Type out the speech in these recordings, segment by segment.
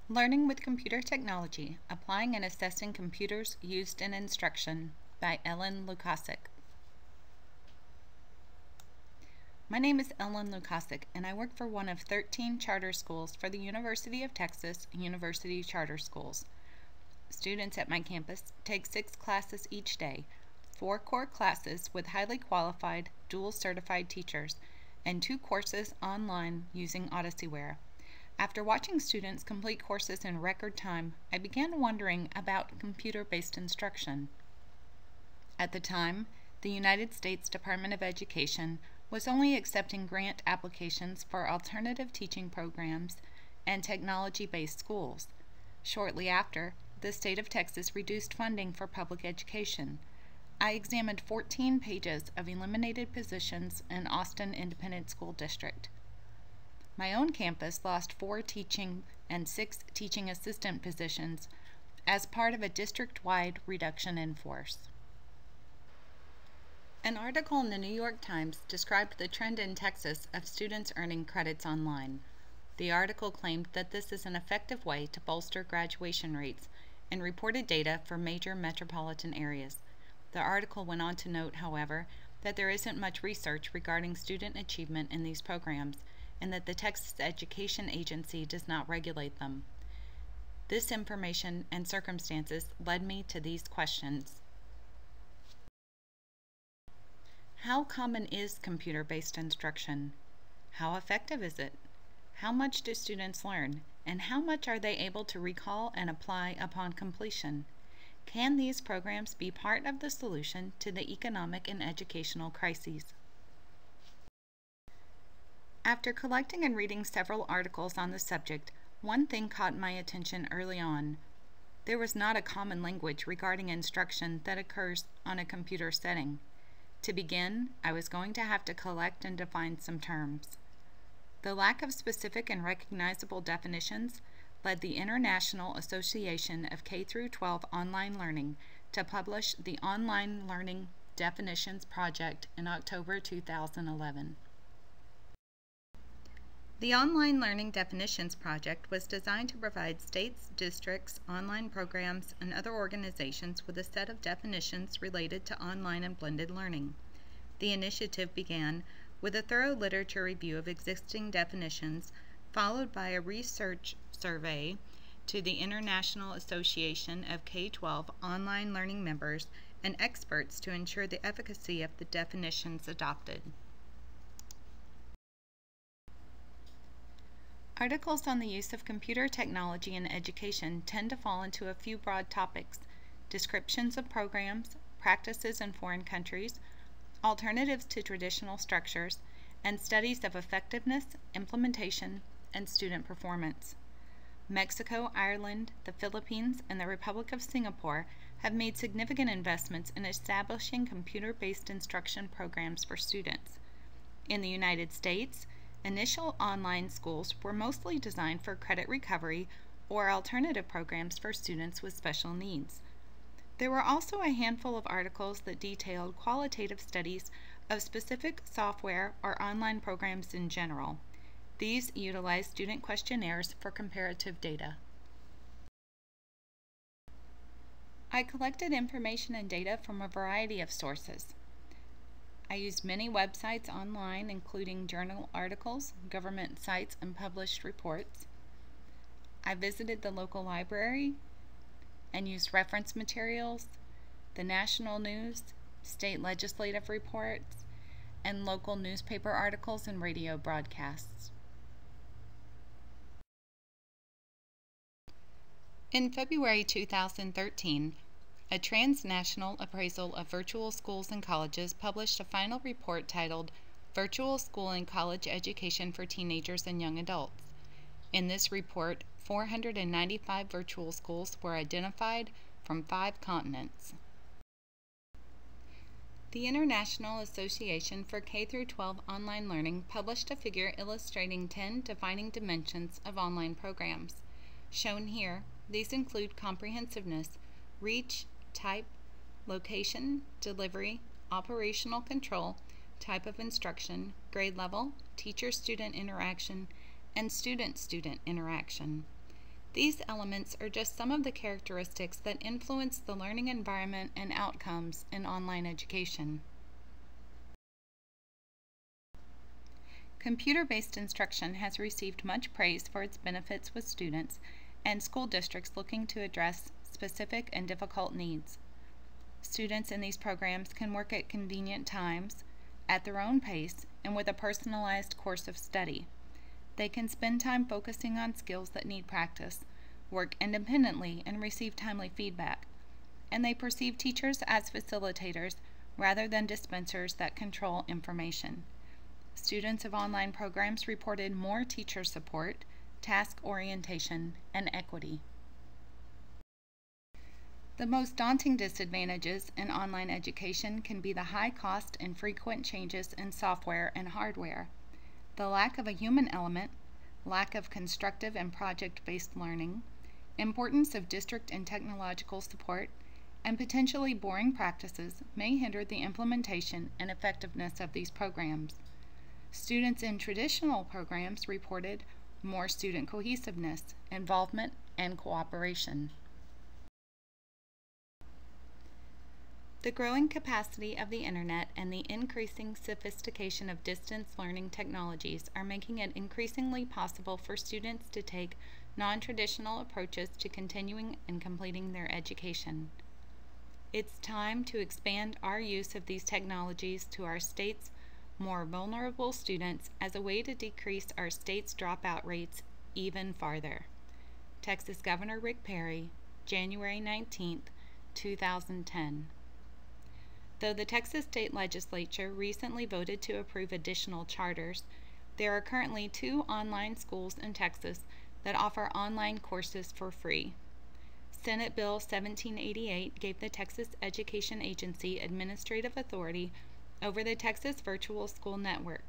Learning with Computer Technology, Applying and Assessing Computers Used in Instruction by Ellen Lukasik. My name is Ellen Lukasik, and I work for one of 13 charter schools for the University of Texas University Charter Schools. Students at my campus take 6 classes each day, 4 core classes with highly qualified, dual-certified teachers, and 2 courses online using Odysseyware. After watching students complete courses in record time, I began wondering about computer-based instruction. At the time, the United States Department of Education was only accepting grant applications for alternative teaching programs and technology-based schools. Shortly after, the state of Texas reduced funding for public education. I examined 14 pages of eliminated positions in Austin Independent School District. My own campus lost 4 teaching and 6 teaching assistant positions as part of a district-wide reduction in force. An article in the New York Times described the trend in Texas of students earning credits online. The article claimed that this is an effective way to bolster graduation rates and reported data for major metropolitan areas. The article went on to note, however, that there isn't much research regarding student achievement in these programs, and that the Texas Education Agency does not regulate them. This information and circumstances led me to these questions. How common is computer-based instruction? How effective is it? How much do students learn? And how much are they able to recall and apply upon completion? Can these programs be part of the solution to the economic and educational crises? After collecting and reading several articles on the subject, one thing caught my attention early on. There was not a common language regarding instruction that occurs on a computer setting. To begin, I was going to have to collect and define some terms. The lack of specific and recognizable definitions led the International Association of K-12 Online Learning to publish the Online Learning Definitions Project in October 2011. The Online Learning Definitions Project was designed to provide states, districts, online programs, and other organizations with a set of definitions related to online and blended learning. The initiative began with a thorough literature review of existing definitions, followed by a research survey to the International Association of K-12 Online Learning members and experts to ensure the efficacy of the definitions adopted. Articles on the use of computer technology in education tend to fall into a few broad topics: descriptions of programs, practices in foreign countries, alternatives to traditional structures, and studies of effectiveness, implementation, and student performance. Mexico, Ireland, the Philippines, and the Republic of Singapore have made significant investments in establishing computer-based instruction programs for students. In the United States, initial online schools were mostly designed for credit recovery or alternative programs for students with special needs. There were also a handful of articles that detailed qualitative studies of specific software or online programs in general. These utilize student questionnaires for comparative data. I collected information and data from a variety of sources. I used many websites online, including journal articles, government sites, and published reports. I visited the local library and used reference materials, the national news, state legislative reports, and local newspaper articles and radio broadcasts. In February 2013, a transnational appraisal of virtual schools and colleges published a final report titled Virtual School and College Education for Teenagers and Young Adults. In this report, 495 virtual schools were identified from 5 continents. The International Association for K-12 Online Learning published a figure illustrating 10 defining dimensions of online programs. Shown here, these include comprehensiveness, reach, type, location, delivery, operational control, type of instruction, grade level, teacher-student interaction, and student-student interaction. These elements are just some of the characteristics that influence the learning environment and outcomes in online education. Computer-based instruction has received much praise for its benefits with students and school districts looking to address specific and difficult needs. Students in these programs can work at convenient times, at their own pace, and with a personalized course of study. They can spend time focusing on skills that need practice, work independently, and receive timely feedback. And they perceive teachers as facilitators rather than dispensers that control information. Students of online programs reported more teacher support, task orientation, and equity. The most daunting disadvantages in online education can be the high cost and frequent changes in software and hardware, the lack of a human element, lack of constructive and project-based learning, importance of district and technological support, and potentially boring practices may hinder the implementation and effectiveness of these programs. Students in traditional programs reported more student cohesiveness, involvement, and cooperation. The growing capacity of the Internet and the increasing sophistication of distance learning technologies are making it increasingly possible for students to take non-traditional approaches to continuing and completing their education. It's time to expand our use of these technologies to our state's more vulnerable students as a way to decrease our state's dropout rates even farther. Texas Governor Rick Perry, January 19, 2010. Though the Texas State Legislature recently voted to approve additional charters, there are currently 2 online schools in Texas that offer online courses for free. Senate Bill 1788 gave the Texas Education Agency administrative authority over the Texas Virtual School Network.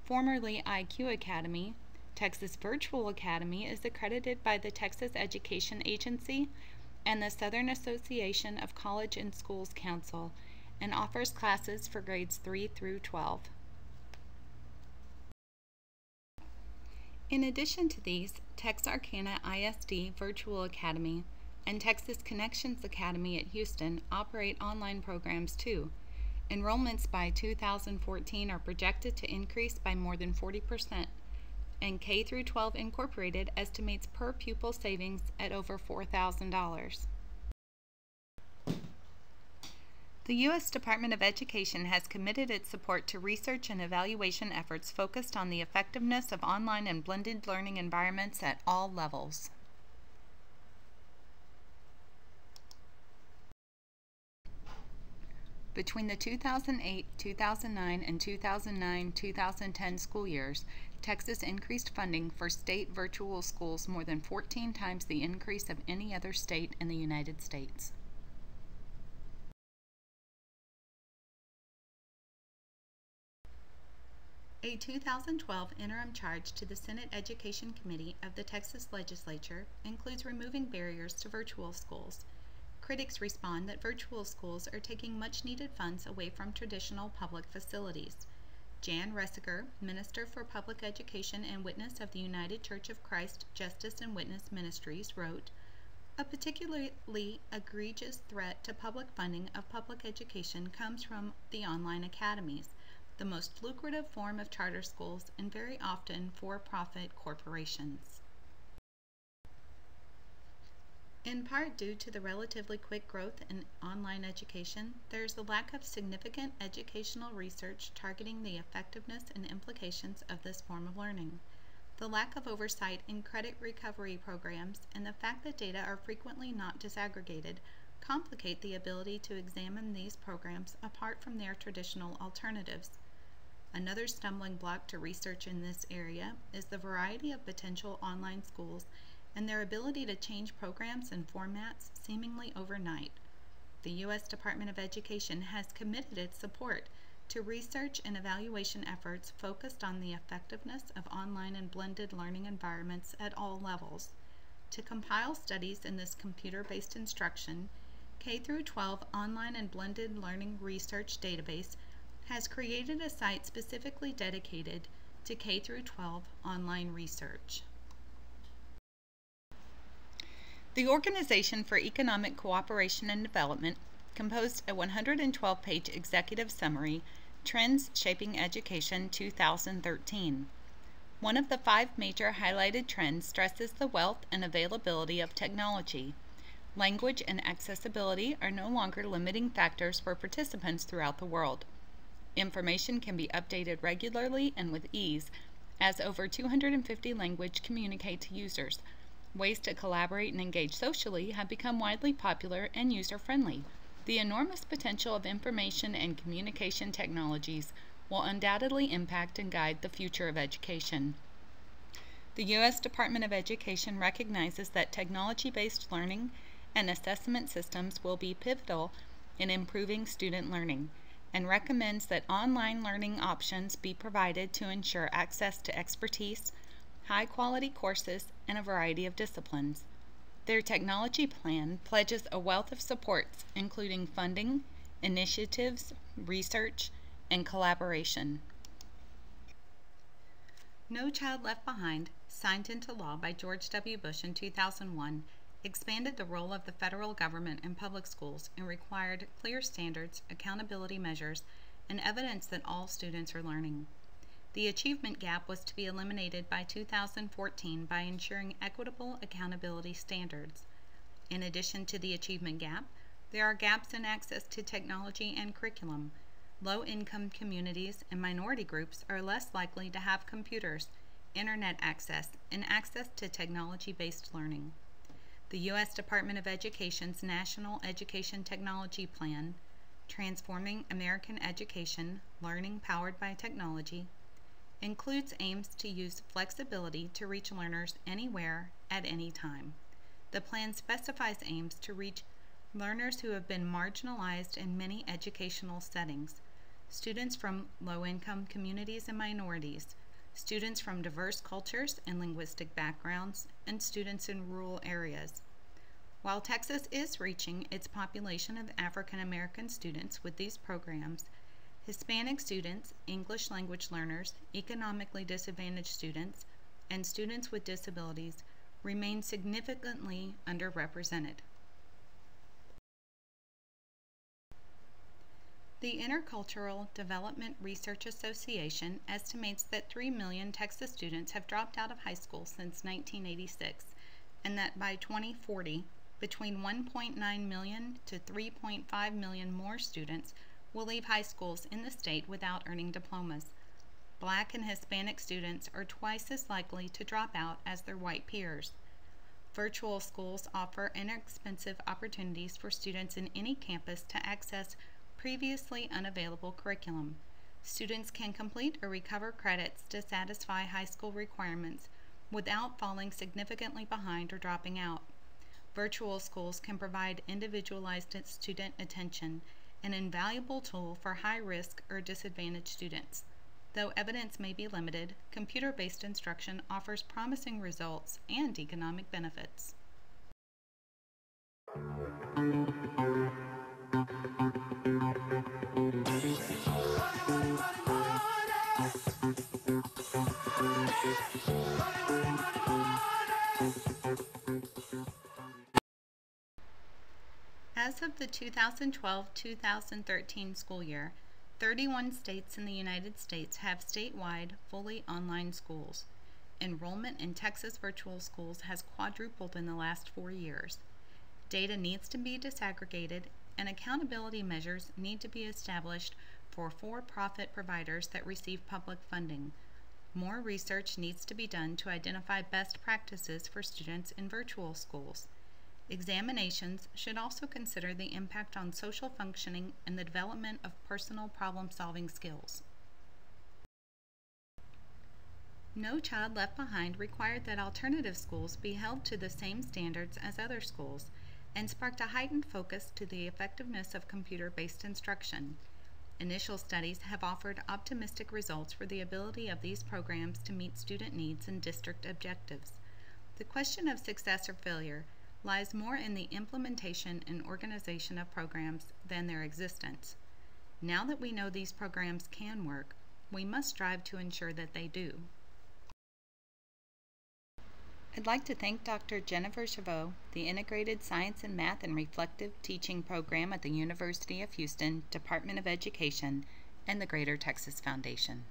Formerly IQ Academy, Texas Virtual Academy is accredited by the Texas Education Agency and the Southern Association of College and Schools Council and offers classes for grades 3 through 12. In addition to these, Texarkana ISD Virtual Academy and Texas Connections Academy at Houston operate online programs too. Enrollments by 2014 are projected to increase by more than 40%, and K-12 Incorporated estimates per pupil savings at over $4,000. The U.S. Department of Education has committed its support to research and evaluation efforts focused on the effectiveness of online and blended learning environments at all levels. Between the 2008, 2009, and 2009-2010 school years, Texas increased funding for state virtual schools more than 14 times the increase of any other state in the United States. A 2012 interim charge to the Senate Education Committee of the Texas Legislature includes removing barriers to virtual schools. Critics respond that virtual schools are taking much-needed funds away from traditional public facilities. Jan Ressiger, Minister for Public Education and witness of the United Church of Christ Justice and Witness Ministries, wrote, "A particularly egregious threat to public funding of public education comes from the online academies, the most lucrative form of charter schools and very often for-profit corporations." In part due to the relatively quick growth in online education, there is a lack of significant educational research targeting the effectiveness and implications of this form of learning. The lack of oversight in credit recovery programs and the fact that data are frequently not disaggregated complicate the ability to examine these programs apart from their traditional alternatives. Another stumbling block to research in this area is the variety of potential online schools and their ability to change programs and formats seemingly overnight. The U.S. Department of Education has committed its support to research and evaluation efforts focused on the effectiveness of online and blended learning environments at all levels. To compile studies in this computer-based instruction, K-12 Online and Blended Learning Research Database has created a site specifically dedicated to K-12 online research. The Organization for Economic Cooperation and Development composed a 112-page executive summary, Trends Shaping Education 2013. One of the 5 major highlighted trends stresses the wealth and availability of technology. Language and accessibility are no longer limiting factors for participants throughout the world. Information can be updated regularly and with ease, as over 250 languages communicate to users. Ways to collaborate and engage socially have become widely popular and user-friendly. The enormous potential of information and communication technologies will undoubtedly impact and guide the future of education. The U.S. Department of Education recognizes that technology-based learning and assessment systems will be pivotal in improving student learning, and recommends that online learning options be provided to ensure access to expertise, high-quality courses, and a variety of disciplines. Their technology plan pledges a wealth of supports, including funding, initiatives, research, and collaboration. No Child Left Behind, signed into law by George W. Bush in 2001, expanded the role of the federal government in public schools and required clear standards, accountability measures, and evidence that all students are learning. The achievement gap was to be eliminated by 2014 by ensuring equitable accountability standards. In addition to the achievement gap, there are gaps in access to technology and curriculum. Low-income communities and minority groups are less likely to have computers, internet access, and access to technology-based learning. The U.S. Department of Education's National Education Technology Plan, Transforming American Education, Learning Powered by Technology, includes aims to use flexibility to reach learners anywhere at any time. The plan specifies aims to reach learners who have been marginalized in many educational settings, students from low-income communities and minorities, students from diverse cultures and linguistic backgrounds, and students in rural areas. While Texas is reaching its population of African American students with these programs, Hispanic students, English language learners, economically disadvantaged students, and students with disabilities remain significantly underrepresented. The Intercultural Development Research Association estimates that 3 million Texas students have dropped out of high school since 1986, and that by 2040, between 1.9 million to 3.5 million more students will leave high schools in the state without earning diplomas. Black and Hispanic students are twice as likely to drop out as their white peers. Virtual schools offer inexpensive opportunities for students in any campus to access previously unavailable curriculum. Students can complete or recover credits to satisfy high school requirements without falling significantly behind or dropping out. Virtual schools can provide individualized student attention, an invaluable tool for high-risk or disadvantaged students. Though evidence may be limited, computer-based instruction offers promising results and economic benefits. As of the 2012-2013 school year, 31 states in the United States have statewide, fully online schools. Enrollment in Texas virtual schools has quadrupled in the last 4 years. Data needs to be disaggregated, and accountability measures need to be established for for-profit providers that receive public funding. More research needs to be done to identify best practices for students in virtual schools. Examinations should also consider the impact on social functioning and the development of personal problem-solving skills. No Child Left Behind required that alternative schools be held to the same standards as other schools and sparked a heightened focus to the effectiveness of computer-based instruction. Initial studies have offered optimistic results for the ability of these programs to meet student needs and district objectives. The question of success or failure lies more in the implementation and organization of programs than their existence. Now that we know these programs can work, we must strive to ensure that they do. I'd like to thank Dr. Jennifer Chavot, the Integrated Science and Math and Reflective Teaching Program at the University of Houston, Department of Education, and the Greater Texas Foundation.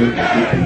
Today!